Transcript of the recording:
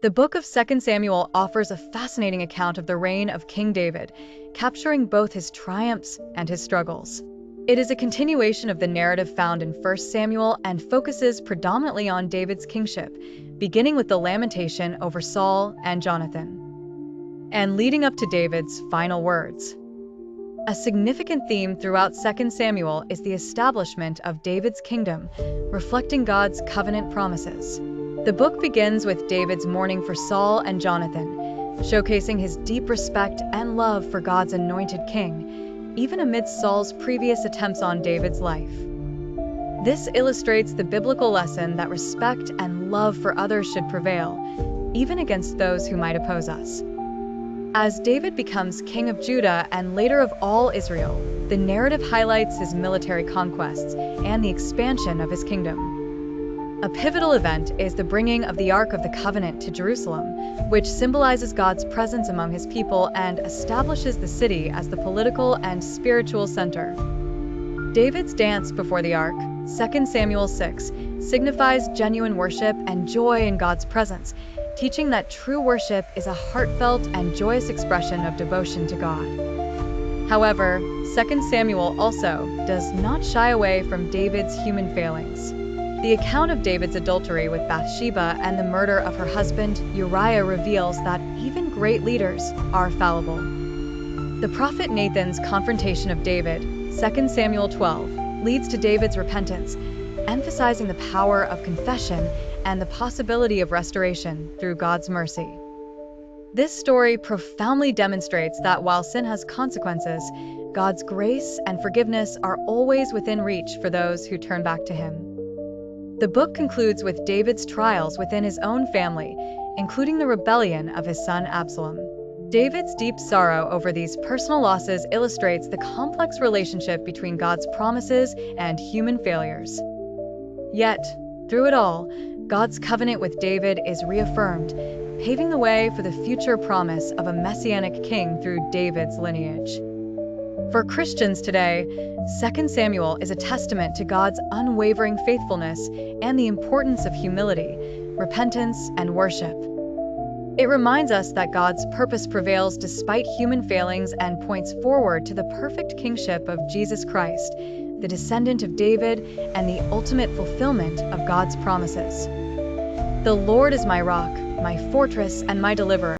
The book of 2 Samuel offers a fascinating account of the reign of King David, capturing both his triumphs and his struggles. It is a continuation of the narrative found in 1 Samuel and focuses predominantly on David's kingship, beginning with the lamentation over Saul and Jonathan, and leading up to David's final words. A significant theme throughout 2 Samuel is the establishment of David's kingdom, reflecting God's covenant promises. The book begins with David's mourning for Saul and Jonathan, showcasing his deep respect and love for God's anointed king, even amidst Saul's previous attempts on David's life. This illustrates the biblical lesson that respect and love for others should prevail, even against those who might oppose us. As David becomes king of Judah and later of all Israel, the narrative highlights his military conquests and the expansion of his kingdom. A pivotal event is the bringing of the Ark of the Covenant to Jerusalem, which symbolizes God's presence among his people and establishes the city as the political and spiritual center. David's dance before the Ark, 2 Samuel 6, signifies genuine worship and joy in God's presence, teaching that true worship is a heartfelt and joyous expression of devotion to God. However, 2 Samuel also does not shy away from David's human failings. The account of David's adultery with Bathsheba and the murder of her husband Uriah reveals that even great leaders are fallible. The prophet Nathan's confrontation of David, 2 Samuel 12, leads to David's repentance, emphasizing the power of confession and the possibility of restoration through God's mercy. This story profoundly demonstrates that while sin has consequences, God's grace and forgiveness are always within reach for those who turn back to Him. The book concludes with David's trials within his own family, including the rebellion of his son Absalom. David's deep sorrow over these personal losses illustrates the complex relationship between God's promises and human failures. Yet, through it all, God's covenant with David is reaffirmed, paving the way for the future promise of a messianic king through David's lineage. For Christians today, 2 Samuel is a testament to God's unwavering faithfulness and the importance of humility, repentance, and worship. It reminds us that God's purpose prevails despite human failings and points forward to the perfect kingship of Jesus Christ, the descendant of David and the ultimate fulfillment of God's promises. The Lord is my rock, my fortress, and my deliverer.